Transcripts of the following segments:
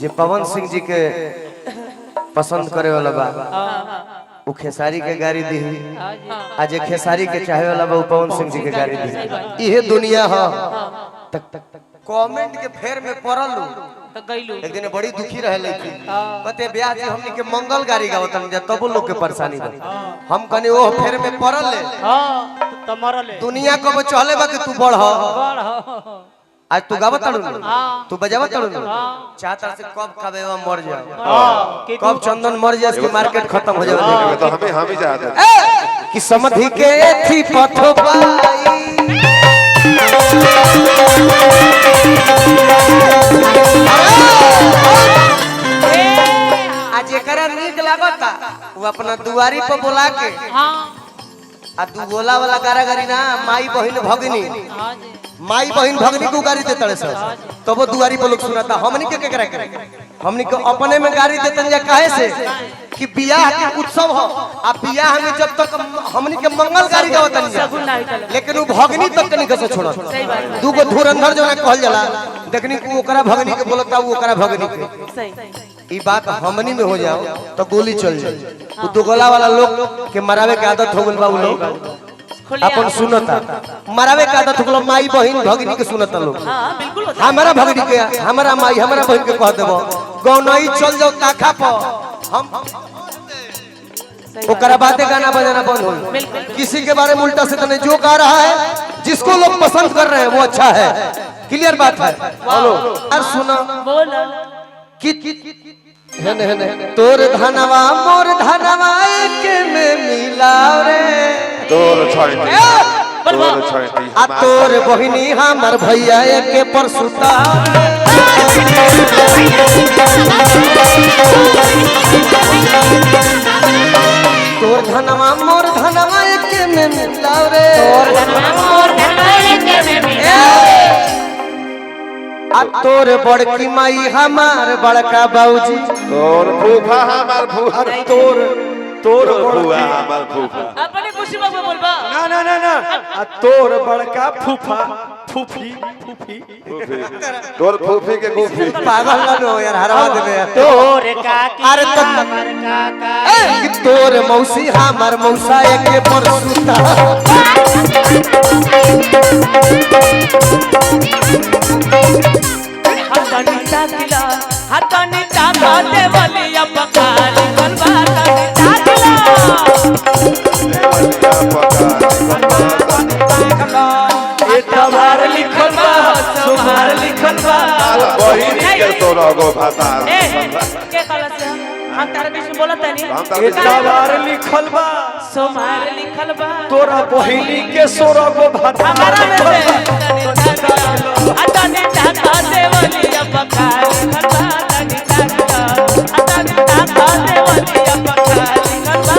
जे पवन सिंह जी के पसंद करे वाला बा वो खेसारी के गाड़ी दी आज खेसारी के चाहे वाला बा पवन सिंह जी के गाड़ी दी ये दुनिया है कमेंट के फेर में पड़ल तो गइलू एक दिन बड़ी दुखी रहे लेकिन कहते ब्याह जी हमनी के मंगल गाड़ी गावतन जा तब लोग के परेशानी बा हम कने ओ फेर में पड़ल ले हां त मरले दुनिया को चले बा कि तू बढ़ आज तू गावत तड़ू तू बजावत तड़ू चाहता से कब खाबेवा मर जा कब चंदन मर जा इसकी मार्केट खत्म हो जाए तो हम ही चाहते हैं कि समधि के थी पथो पाई आज एकरा नीक लागता वो अपना दुआरी पर बुला के हां आ तू गोला वाला कारागरी ना माई बहिन भगनी हां जी माई बहिन भगनी को गाड़ी देते रहे सर तो वो दुआरी पर लोग सुनाता हमनी के केकरा करे हमनी को अपने में गाड़ी देते जा काहे से कि बियाह के उत्सव हो आ बियाह में जब तक हमनी के मंगल गाड़ी गावतन जा लेकिन वो भगनी तक नहीं कसे छोड़ दू गो धुरंधर जो कहल जाला देखनी को ओकरा भगनी के बोलता वो ओकरा भगनी के सही ई बात हमनी में हो जाओ तो गोली चल जाए वो दो गोला वाला लोग के मरावे के आदत हो गइल बा उ लोग अपन सुनता मरावे के आदत हो गइल माई बहिन भगनी के सुनता लोग हां बिल्कुल हमारा भगनी के हमारा माई हमारा बहन के कह देबो गौनई चल जाओ ताखा पर हम ओकरा बातें गाना बजाना बंद हो किसी के बारे में उल्टा से तने जो गा रहा है जिसको लोग पसंद कर रहे हैं वो अच्छा है क्लियर बात है हेलो यार सुनो बोल है तोर धनवा मोर धनवा के में मिला रे तोर छाती आ तोर बहिनी हमर भैया के परसुता तोर धनवा मोर धनवा के में मिला रे तोर धनवा मोर धनवा के में मिला आ तोर बड़की माई हमार बड़का बाबूजी तोर फूफा हमार फूफा तोर फूफा हमार फूफा अपने खुशी में बोलबा ना ना ना ना आ तोर बड़का फूफा फूफी फूफी तोर फूफी के फूफी पागल ना हो यार हरवा देबे तोर काकी अरे तो हमर काका कि तोर मौसी हमार मौसा के परसुता हतनीता किला हतनीता काते वाली पकाली बनवा हतनीता ए तमार लिखल बा तुम्हार लिखल बा बहिनी के तोरा गो भाता ए के कहला से हम तारे बीच में बोलत नहीं ए तमार लिखल बा सोमार लिखल बा तोरा बहिनी के सोरा गो भाता हमारा में से हतनीता काते वाली पकाली बनवा हतनीता काते वाली पकाली बनवा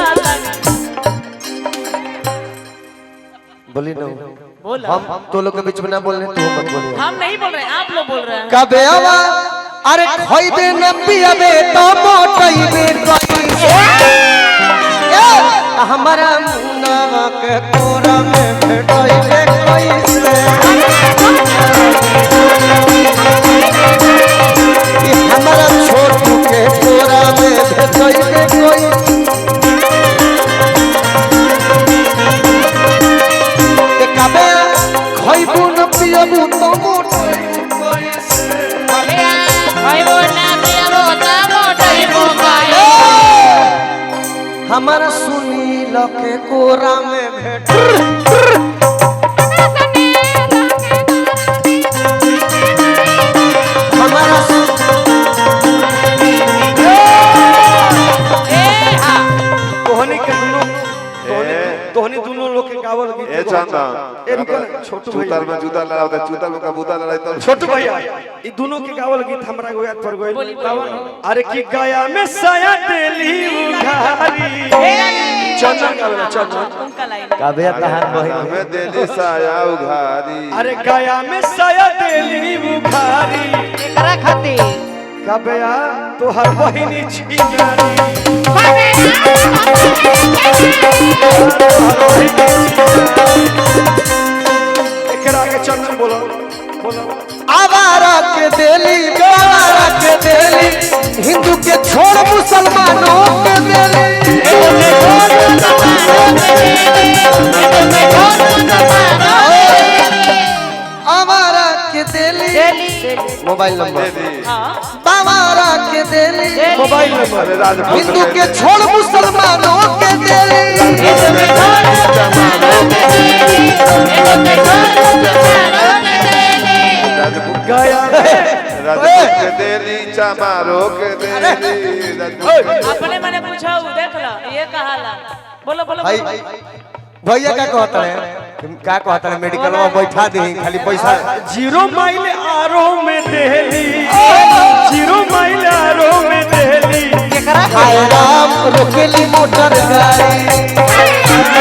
बोली ना बोला हम तो लोग के बीच में ना बोल रहे तू मत बोलिए हम नहीं बोल रहे हैं आप लोग बोल रहे हैं कबे आवा अरे खइबे न पियबे तो मोटइबे कैसे हमारा मुन्ना के तोरा में भेटइबे कैसे हमारा छोटू के तोरा में भेटइबे कैसे कबे खइबू न पियबू तो मोटइबे कैसे खइबो ना पियबो त मोटइबो काहे हमारा सुनी लके कोरा में भेट हमारा तोहनी के तोहनी दोनों लोग के गावल गीत ए चंदन ए रुको ना, छोटू भैया चूतर में जूता लड़ावते चूतर में कबूतर लड़ाई छोटू भैया ई दोनों के गावल गीत हमरा को याद पड़ गइल बोली। अरे की गया में साया देली उघारी चंदन गावेला चंदन उनका लाइन कबे कहां बहिन हमें देली साया उघारी अरे गया में साया देली उघारी एकरा खातिर कबया तोहर बहिनी छिनारी एकरा के चंदन बोलो बोलो आवारा के देली मोबाइल नंबर हाँ बाबा के देली मोबाइल नंबर अरे राजपूत हिंदू के छोड़ मुसलमानों के देली गया राजपूत के देली चमारो के देली राजपूत अपने मैंने पूछा देख लो ये कहा ला बोलो बोलो भाई भैया क्या कहता है क्या कहता है मेडिकल में बैठा दे खाली पैसा 0 माइल आरो में देली 0 माइल आरो में देली हाय राम रोकेली मोटर गाड़ी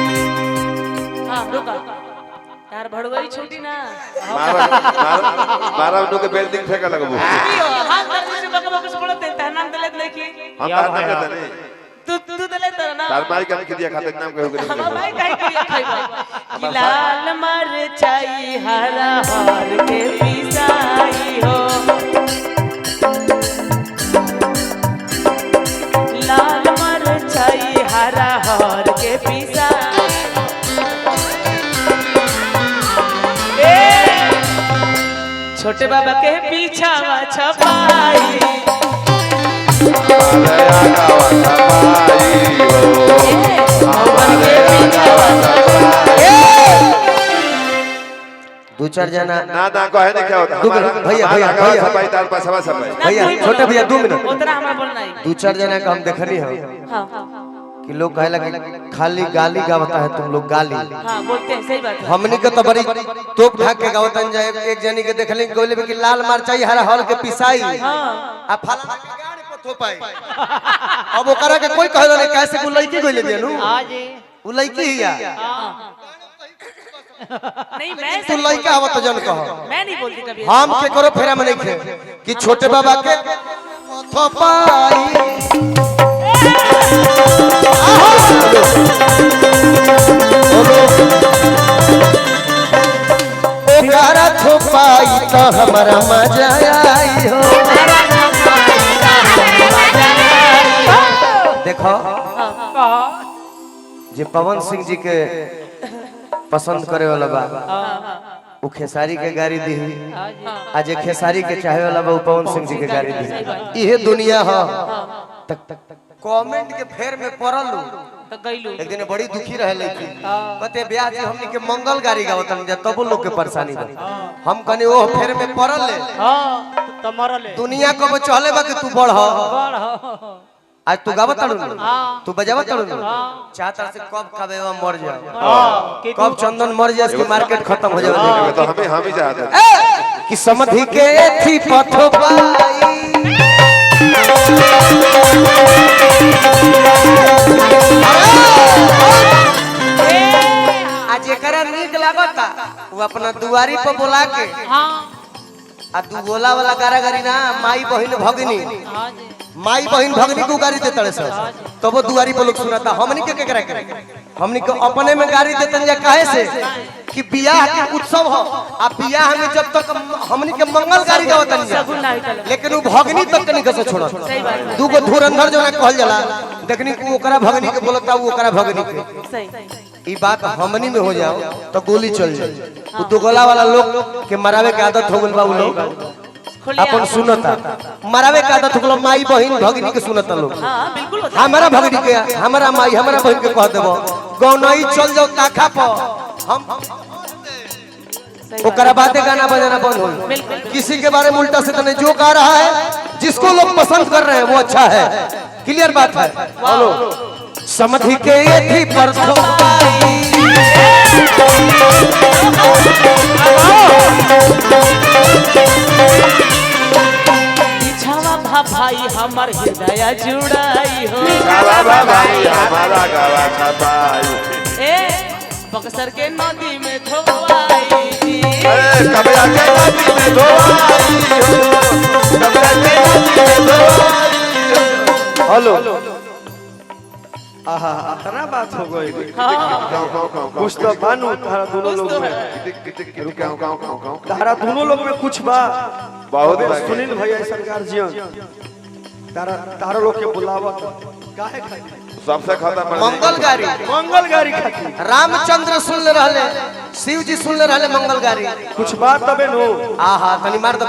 हाँ रुका यार भड़वई छूटी ना मारा उनको के बिल्डिंग फेंका लगबो हाँ कर से बक बक से बोलते हैं नाम दले लेके हम तार ना कहते नहीं तू दले तर ना तार माई का किदिया खाते नाम कहो हम भाई काहे किया खाई भाई लाल मरचाई हरा हार के पिसाई हो लाल मरचाई हरा हार के पिसाई छोटे बाबा के पीछा छपाई हमारे आगावा छपाई हो हमारे आगावा छपाई दो चार जना ना ना कहे नहीं क्या होता भैया भैया छपाई तार पास हवा छपाई भैया छोटे भैया 2 मिनट उतना हमरा बोलना है दो चार जना का हम देखनी है हाँ कि लोग कहे लगे खाली गाली गावता है तुम लोग गाली हाँ बोलते हैं सही बात है हमनी के तो बड़ी तोप ढाक के गावतन जाए एक जनी के देखले गोले में कि लाल मरचाई हरा हल के पिसाई आ फला के गाड़ी पर थोपाई अब ओकरा के कोई कहला नहीं कैसे को लड़की गोले देनु हाँ जी उ लड़की हिया नहीं मैं तू लड़का आवत तो जन कह मैं नहीं बोलती कभी हम के करो फेरा में नहीं खे कि छोटे बाबा के थोपाई ओकरा थोपाई तो हमारा मजा आई हो देखो जे पवन सिंह जी के पसंद करे वाला बा वो खेसारी के गाड़ी दी आज खेसारी के चाहे वाला बा पवन सिंह जी के गाड़ी दी इहे दुनिया ह तक कमेंट के फेर में पड़ल तो गईलू एक दिन बड़ी दुखी रहे लड़की कहते ब्याह जी हमनी के मंगल गाड़ी गावतन जा तब लोग के परेशानी बा हम कने ओ फेर में पड़ल ले हाँ तो मरले दुनिया को चले बा कि तू बढ़ आज तू गावत तड़ू तू बजावत तड़ू चाहता से कब कबेवा मर जाए कब चंदन मर जाए इसकी मार्केट खत्म हो जाए तो हमें हम ही चाहते हैं कि समधि के थी पथो पाई आज एकरा नीक लागता वो अपना दुआरी पर बुला के हाँ आ तू गोला वाला कारागरी ना माई बहन भगनी हाँ जी माई बहन भगनी को गाड़ी देते रहे सर तो वो दुआरी पर लोग सुनाता हमनी के केकरा करे हमनी को अपने में गाड़ी देते जा काहे से कि बियाह के उत्सव हो आ बियाह में जब तक हमनी के मंगल गाड़ी गावतन जा लेकिन वो भगनी तक नहीं कसे छोड़ दू गो धुरंधर जो कहल जाला देखनी को ओकरा भगनी के बोलता वो ओकरा भगनी के सही ई बात हमनी में हो जाओ तो गोली चल जाए वो दो गोला वाला लोग के मरावे के आदत हो गइल बा उ लोग अपन सुनता मरावे के आदत हो गइल माई बहन भगनी के सुनता लोग हाँ बिल्कुल होता हमारा भगनी के हमारा माई हमारा बहन के कह देबो गौनई चल जाओ ताखा पर हम ओकरा बातें गाना बजाना बंद हो किसी के बारे में उल्टा से तने जो गा रहा है जिसको लोग पसंद कर रहे हैं वो अच्छा है क्लियर बात है हेलो समधि के थी परसों भाई हमार हृदय जुड़ाई हो भाई हमारा गावा छपाई ए बक्सर के नदी में धोवाई कबीरा के नदी में धोवाई हो कबीरा के नदी में धोवाई हेलो आहा इतना बात हो गई कुछ तो मानू तारा दोनों लोग में तारा दोनों लोग में कुछ बा बहुत सुनील भैया सरकार जी तारा लोग के बुलावत सबसे खतरनाक मंगल गाड़ी मंगल गाड़ी खाती रामचंद्र सुन ले रहले, शिव जी सुन ले रहले मंगल गाड़ी। कुछ बात तबे नो आहा तनी मार दो